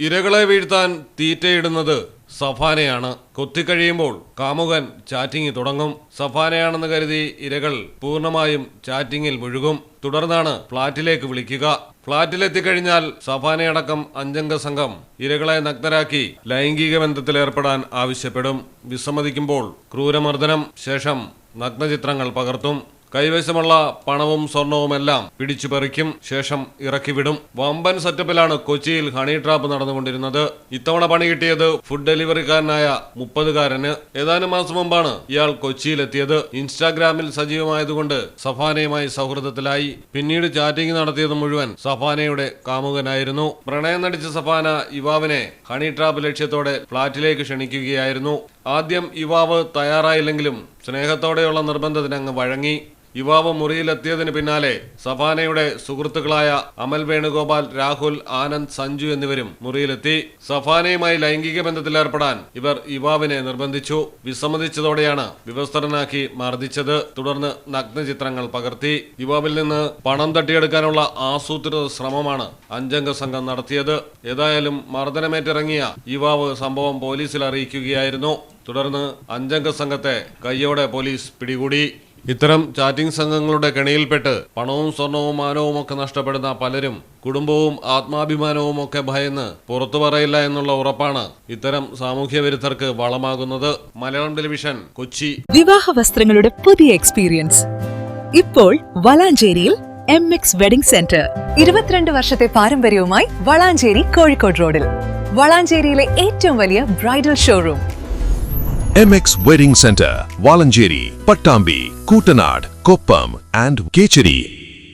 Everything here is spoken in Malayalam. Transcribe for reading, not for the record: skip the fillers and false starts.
ഇരകളെ വീഴ്ത്താൻ തീറ്റയിടുന്നത് സഫാനയാണ്. കൊത്തിക്കഴിയുമ്പോൾ കാമുകൻ ചാറ്റിംഗ് തുടങ്ങും. സഫാനയാണെന്ന് കരുതി ഇരകൾ പൂർണ്ണമായും ചാറ്റിംഗിൽ മുഴുകും. തുടർന്നാണ് ഫ്ളാറ്റിലേക്ക് വിളിക്കുക. ഫ്ളാറ്റിലെത്തിക്കഴിഞ്ഞാൽ സഫാനയടക്കം 5 അംഗ സംഘം ഇരകളെ നഗ്നരാക്കി ലൈംഗിക ബന്ധത്തിലേർപ്പെടാൻ ആവശ്യപ്പെടും. വിസമ്മതിക്കുമ്പോൾ ക്രൂരമർദ്ദനം, ശേഷം നഗ്നചിത്രങ്ങൾ പകർത്തും. കൈവശമുള്ള പണവും സ്വർണവുമെല്ലാം പിടിച്ചു പറിക്കും. ശേഷം ഇറക്കിവിടും. വമ്പൻ സെറ്റപ്പിലാണ് കൊച്ചിയിൽ ഹണി ട്രാപ്പ് നടന്നുകൊണ്ടിരുന്നത്. ഇത്തവണ പണി കിട്ടിയത് ഫുഡ് ഡെലിവറിക്കാരനായ 30-കാരന്. ഏതാനും മാസം മുമ്പാണ് ഇയാൾ കൊച്ചിയിലെത്തിയത്. ഇൻസ്റ്റാഗ്രാമിൽ സജീവമായതുകൊണ്ട് സഫാനയുമായി സൗഹൃദത്തിലായി. പിന്നീട് ചാറ്റിംഗ് നടത്തിയത് മുഴുവൻ സഫാനയുടെ കാമുകനായിരുന്നു. പ്രണയം നടിച്ച സഫാന യുവാവിനെ ഹണി ട്രാപ്പ് ലക്ഷ്യത്തോടെ ഫ്ളാറ്റിലേക്ക് ക്ഷണിക്കുകയായിരുന്നു. ആദ്യം യുവാവ് തയ്യാറായില്ലെങ്കിലും സ്നേഹത്തോടെയുള്ള നിർബന്ധത്തിന് അങ്ങ് വഴങ്ങി. യുവാവ് മുറിയിലെത്തിയതിന് പിന്നാലെ സഫാനയുടെ സുഹൃത്തുക്കളായ അമൽ വേണുഗോപാൽ, രാഹുൽ, ആനന്ദ്, സഞ്ജു എന്നിവരും മുറിയിലെത്തി. സഫാനയുമായി ലൈംഗിക ബന്ധത്തിലേർപ്പെടാൻ ഇവർ യുവാവിനെ നിർബന്ധിച്ചു. വിസമ്മതിച്ചതോടെയാണ് വിവസ്ത്രനാക്കി മർദ്ദിച്ചത്. തുടർന്ന് നഗ്നചിത്രങ്ങൾ പകർത്തി. യുവാവിൽ നിന്ന് പണം തട്ടിയെടുക്കാനുള്ള ആസൂത്രിത ശ്രമമാണ് 5 അംഗ സംഘം നടത്തിയത്. ഏതായാലും മർദ്ദനമേറ്റിറങ്ങിയ യുവാവ് സംഭവം പോലീസിൽ അറിയിക്കുകയായിരുന്നു. തുടർന്ന് 5 അംഗ സംഘത്തെ കയ്യോടെ പോലീസ് പിടികൂടി. ഇത്തരം ചാറ്റിംഗ് സംഘങ്ങളുടെ കെണിയിൽപ്പെട്ട് പണവും സ്വർണവും മാനവും ഒക്കെ നഷ്ടപ്പെടുന്ന പലരും കുടുംബവും ആത്മാഭിമാനവും ഒക്കെ ഭയന്ന് പുറത്തു പറയില്ല എന്നുള്ള ഉറപ്പാണ് ഇത്തരം സാമൂഹ്യ വിരുദ്ധർക്ക് വളമാകുന്നത്. മലയാളം ടെലിവിഷൻ, കൊച്ചി. വിവാഹ വസ്ത്രങ്ങളുടെ പുതിയ എക്സ്പീരിയൻസ് ഇപ്പോൾ വളാഞ്ചേരിയിൽ MX വെഡിംഗ് സെന്റർ. 22 വർഷത്തെ പാരമ്പര്യവുമായി വളാഞ്ചേരി കോഴിക്കോട് റോഡിൽ. വളാഞ്ചേരിയിലെ ഏറ്റവും വലിയ bridal showroom MX Wedding Center, Valancheri, Pattambi, Kootanad, Koppam and Kecheri.